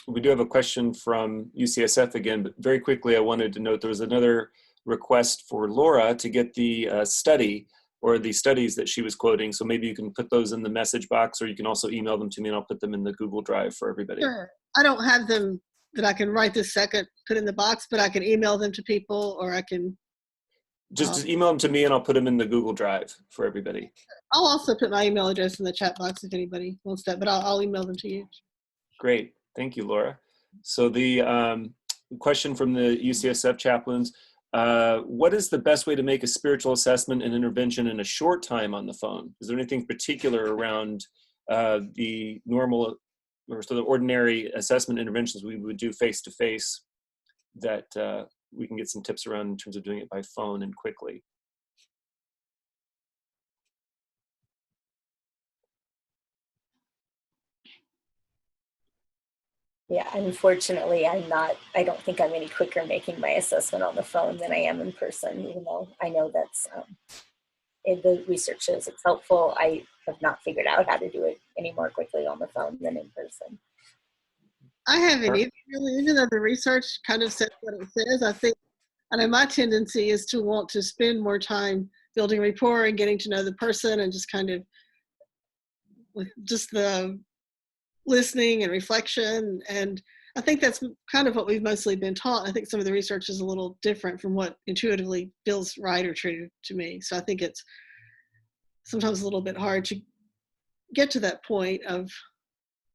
we do have a question from UCSF again, but very quickly I wanted to note there was another request for Laura to get the study or the studies that she was quoting. So maybe you can put those in the message box, or you can also email them to me and I'll put them in the Google Drive for everybody. Sure. I don't have them that I can right this second, put in the box, but I can email them to people, or I can just email them to me and I'll put them in the Google Drive for everybody. I'll also put my email address in the chat box if anybody wants that, but I'll email them to you. Great. Thank you, Laura. So the question from the UCSF chaplains, what is the best way to make a spiritual assessment and intervention in a short time on the phone? Is there anything particular around the normal or sort of ordinary assessment interventions we would do face-to-face that we can get some tips around in terms of doing it by phone and quickly? Yeah, unfortunately, I don't think I'm any quicker making my assessment on the phone than I am in person, even though I know that's, the research shows it's helpful. I have not figured out how to do it any more quickly on the phone than in person. I haven't either, really, even though the research kind of says what it says. I think, I know my tendency is to want to spend more time building rapport and getting to know the person, and just kind of with just the listening and reflection. And I think that's kind of what we've mostly been taught. I think some of the research is a little different from what intuitively feels right or true to me. So I think it's sometimes a little bit hard to get to that point of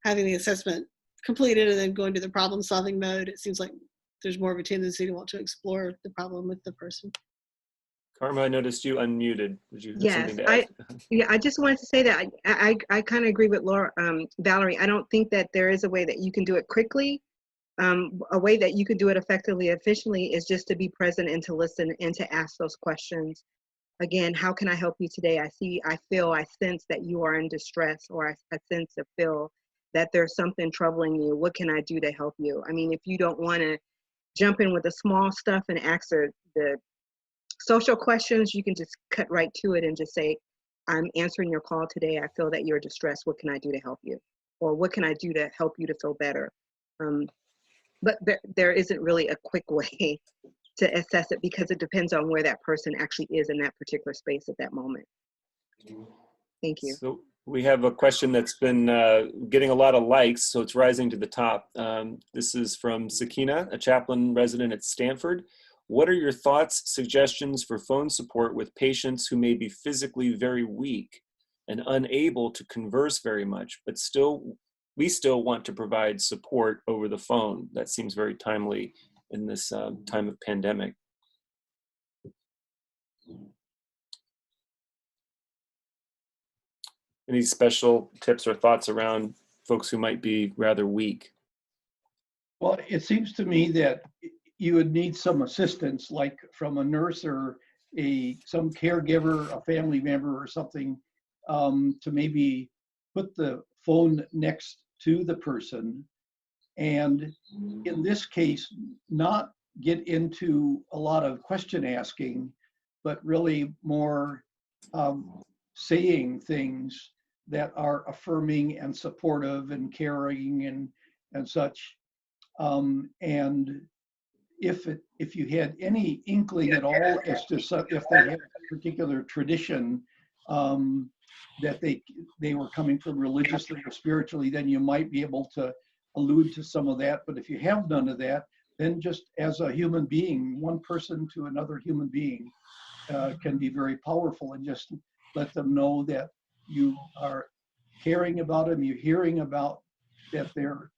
having the assessment completed and then going to the problem solving mode. It seems like there's more of a tendency to want to explore the problem with the person. Karma, I noticed you unmuted. Would you have something to add? I just wanted to say that I kind of agree with Laura, Valerie. I don't think that there is a way that you can do it quickly. A way that you can do it effectively, efficiently, is just to be present and to listen and to ask those questions. Again, how can I help you today? I see, I feel, I sense that you are in distress, or I sense or feel that there's something troubling you. What can I do to help you? I mean, if you don't want to jump in with the small stuff and answer the social questions, you can just cut right to it and just say, I'm answering your call today. I feel that you're distressed. What can I do to help you? Or what can I do to help you to feel better? But there isn't really a quick way to assess it, because it depends on where that person actually is in that particular space at that moment. Thank you. So we have a question that's been getting a lot of likes, so it's rising to the top. This is from Sakina, a chaplain resident at Stanford. What are your thoughts, suggestions for phone support with patients who may be physically very weak and unable to converse very much, but we still want to provide support over the phone? That seems very timely in this time of pandemic. Any special tips or thoughts around folks who might be rather weak? Well, it seems to me that you would need some assistance, like from a nurse or some caregiver, a family member or something, to maybe put the phone next to the person. And in this case, not get into a lot of question asking, but really more saying things that are affirming and supportive and caring and such. And if you had any inkling at all as to if they had a particular tradition that they were coming from religiously or spiritually, then you might be able to allude to some of that. But if you have none of that, then just as a human being, one person to another human being can be very powerful, and just let them know that you are caring about them, you're hearing about that they're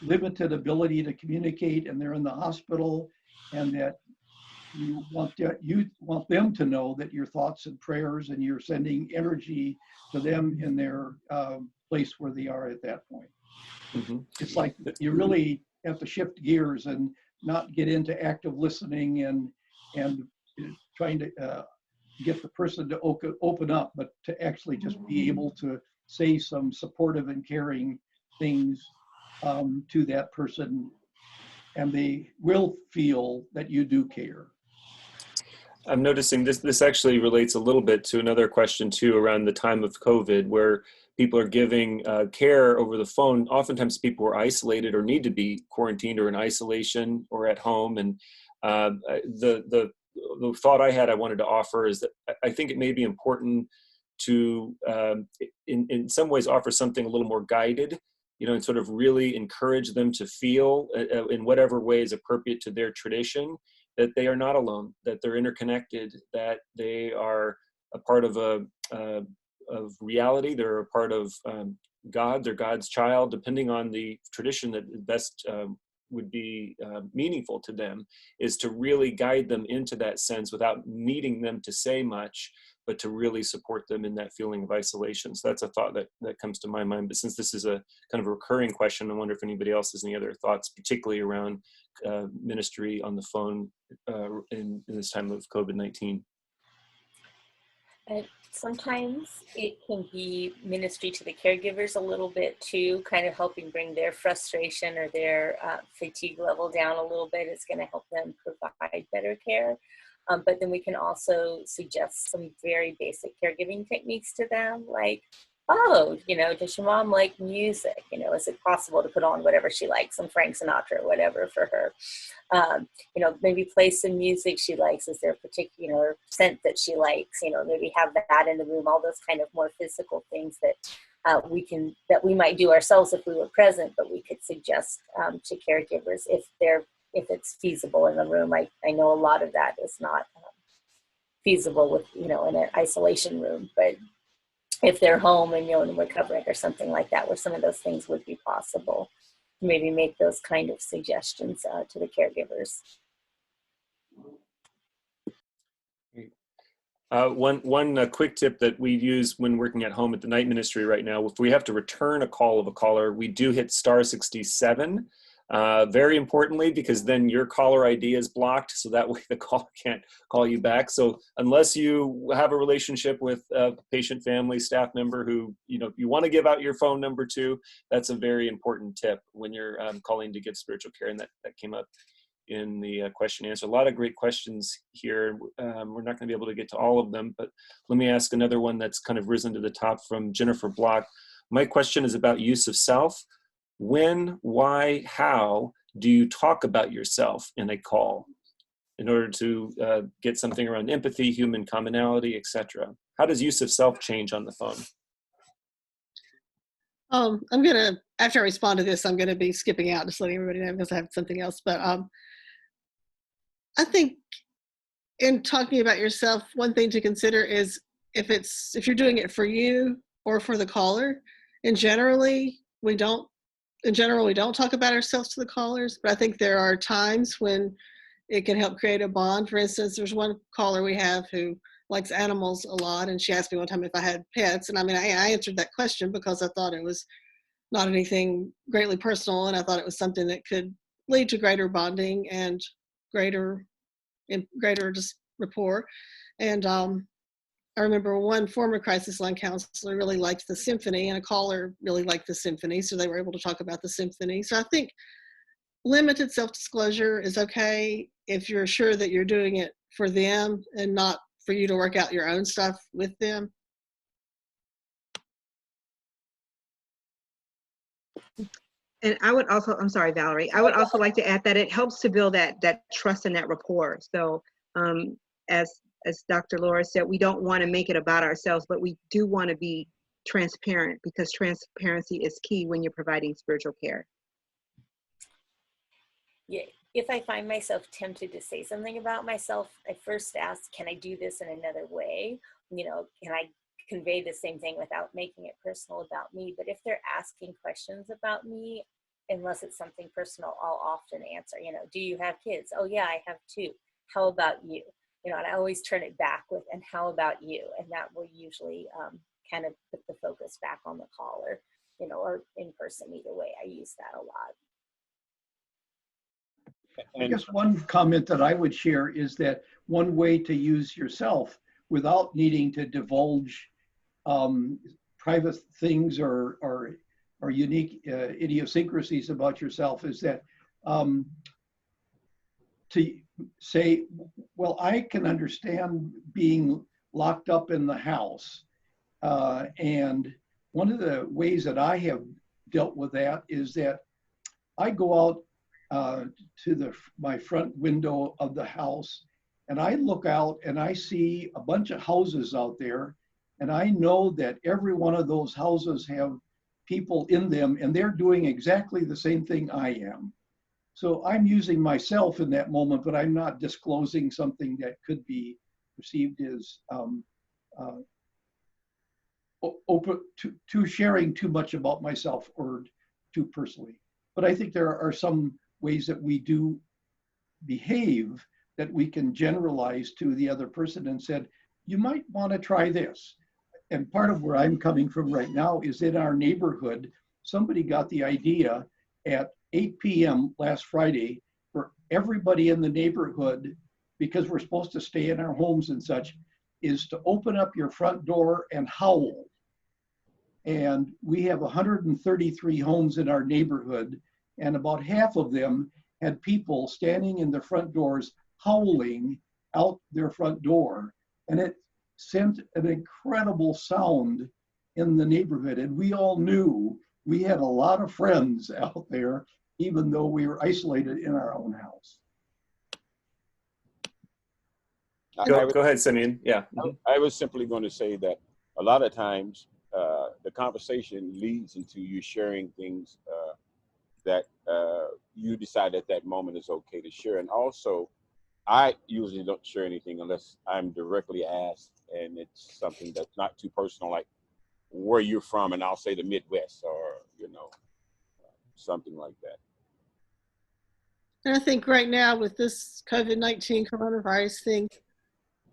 limited ability to communicate and they're in the hospital, and that you want them to know that your thoughts and prayers and you're sending energy to them in their place where they are at that point. Mm-hmm. It's like you really have to shift gears and not get into active listening and trying to get the person to open up, but to actually just be able to say some supportive and caring things to that person, and they will feel that you do care. I'm noticing this actually relates a little bit to another question too, around the time of COVID, where people are giving care over the phone. Oftentimes people are isolated or need to be quarantined or in isolation or at home. And the thought I wanted to offer is that I think it may be important to, in some ways, offer something a little more guided, and sort of really encourage them to feel in whatever way is appropriate to their tradition, that they are not alone, that they're interconnected, that they are a part of of reality, they're a part of God, they're God's child, depending on the tradition that best would be meaningful to them, is to really guide them into that sense without needing them to say much, but to really support them in that feeling of isolation. So that's a thought that comes to my mind. But since this is a kind of a recurring question, I wonder if anybody else has any other thoughts, particularly around ministry on the phone in this time of COVID-19. Sometimes it can be ministry to the caregivers a little bit too, kind of helping bring their frustration or their fatigue level down a little bit. It's going to help them provide better care. But then we can also suggest some very basic caregiving techniques to them, like, oh, does your mom like music? Is it possible to put on whatever she likes, some Frank Sinatra or whatever for her? Maybe play some music she likes. Is there a particular scent that she likes? Maybe have that in the room, all those kind of more physical things that we might do ourselves if we were present, but we could suggest to caregivers if it's feasible in the room. I know a lot of that is not feasible with, in an isolation room, but if they're home and, and recovering or something like that, where some of those things would be possible, maybe make those kind of suggestions to the caregivers. One quick tip that we use when working at home at the night ministry right now, if we have to return a call of a caller, we do hit *67. Very importantly, because then your caller ID is blocked, so that way the caller can't call you back. So unless you have a relationship with a patient, family, staff member who you want to give out your phone number to, that's a very important tip when you're calling to give spiritual care. And that came up in the question and answer. A lot of great questions here. We're not going to be able to get to all of them, but let me ask another one that's kind of risen to the top from Jennifer Block. My question is about use of self. When, why, how do you talk about yourself in a call in order to get something around empathy, human commonality, etc.? How does use of self change on the phone? After I respond to this, I'm gonna be skipping out, just letting everybody know because I have something else. But I think in talking about yourself, one thing to consider is if you're doing it for you or for the caller. And generally, we don't in general, we don't talk about ourselves to the callers, but I think there are times when it can help create a bond. For instance, there's one caller we have who likes animals a lot, and she asked me one time if I had pets, and I mean, I answered that question because I thought it was not anything greatly personal, and I thought it was something that could lead to greater bonding and greater just rapport. And I remember one former crisis line counselor really liked the symphony, and a caller really liked the symphony, so they were able to talk about the symphony. So I think limited self-disclosure is okay if you're sure that you're doing it for them and not for you to work out your own stuff with them. And I would also, I'm sorry, Valerie, I would also like to add that it helps to build that trust and that rapport. So as Dr. Laura said, we don't want to make it about ourselves, but we do want to be transparent, because transparency is key when you're providing spiritual care. Yeah, if I find myself tempted to say something about myself, I first ask, can I do this in another way? You know, can I convey the same thing without making it personal about me? But if they're asking questions about me, unless it's something personal, I'll often answer, you know, do you have kids? Oh yeah, I have 2. How about you? You know, and I always turn it back with, and how about you? And that will usually kind of put the focus back on the caller, you know, or in person, either way. I use that a lot. I guess one comment that I would share is that one way to use yourself without needing to divulge private things or unique idiosyncrasies about yourself is that to say, well, I can understand being locked up in the house. And one of the ways that I have dealt with that is that I go out to my front window of the house, and I look out and I see a bunch of houses out there, and I know that every one of those houses have people in them, and they're doing exactly the same thing I am. So I'm using myself in that moment, but I'm not disclosing something that could be perceived as open to sharing too much about myself or too personally. But I think there are some ways that we do behave that we can generalize to the other person and said, you might want to try this. And part of where I'm coming from right now is in our neighborhood, somebody got the idea at 8 p.m. last Friday for everybody in the neighborhood, because we're supposed to stay in our homes and such, is to open up your front door and howl. And we have 133 homes in our neighborhood, and about half of them had people standing in the front doors howling out their front door. And it sent an incredible sound in the neighborhood. And we all knew we had a lot of friends out there, even though we were isolated in our own house. Go ahead, Simeon. Yeah. I was simply going to say that a lot of times the conversation leads into you sharing things that you decide at that moment is okay to share. And also, I usually don't share anything unless I'm directly asked and it's something that's not too personal, like where you're from, and I'll say the Midwest or, you know, something like that. And I think right now with this COVID-19 coronavirus thing,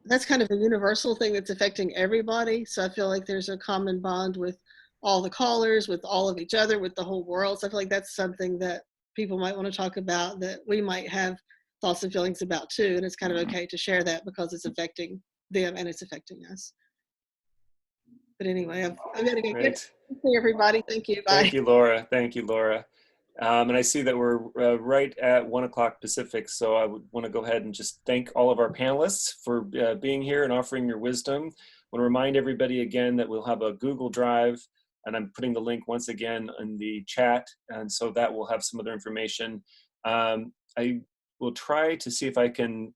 that's kind of a universal thing that's affecting everybody. So I feel like there's a common bond with all the callers, with all of each other, with the whole world. So I feel like that's something that people might want to talk about, that we might have thoughts and feelings about too. And it's kind of okay to share that because it's affecting them and it's affecting us. But anyway, I'm going to get good. Hey, everybody. Thank you. Bye. Thank you, Laura. Thank you, Laura. And I see that we're right at 1 o'clock Pacific, so I would want to go ahead and just thank all of our panelists for being here and offering your wisdom. I want to remind everybody again that we'll have a Google Drive, and I'm putting the link once again in the chat, and so that will have some other information. I will try to see if I can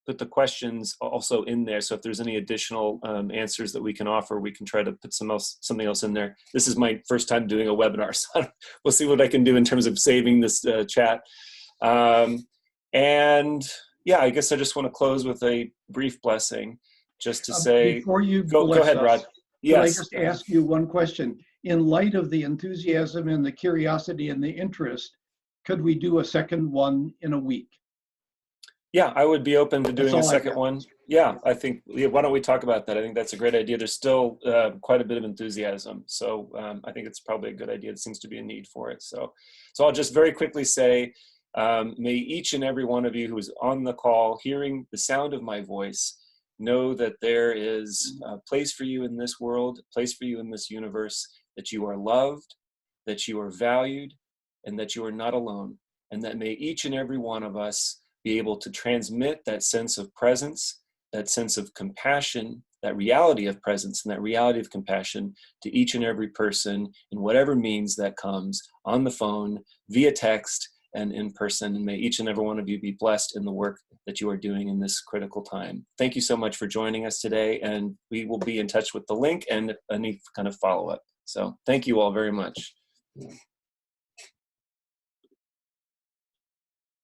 put the questions also in there. So if there's any additional answers that we can offer, we can try to put something else in there. This is my first time doing a webinar, so we'll see what I can do in terms of saving this chat. And yeah, I guess I just want to close with a brief blessing, just to say, Before you go ahead, Rod. Could I Yes. just ask you one question? In light of the enthusiasm and the curiosity and the interest, could we do a second one in a week? Yeah, I would be open to That's doing a all I second got. one. Yeah, I think, yeah, why don't we talk about that? I think that's a great idea. There's still quite a bit of enthusiasm. So I think it's probably a good idea. There seems to be a need for it. So I'll just very quickly say, may each and every one of you who is on the call, hearing the sound of my voice, know that there is a place for you in this world, a place for you in this universe, that you are loved, that you are valued, and that you are not alone. And that may each and every one of us be able to transmit that sense of presence, that sense of compassion, that reality of presence and that reality of compassion to each and every person in whatever means that comes, on the phone, via text, and in person. And may each and every one of you be blessed in the work that you are doing in this critical time. Thank you so much for joining us today, and we will be in touch with the link and any kind of follow-up. So thank you all very much.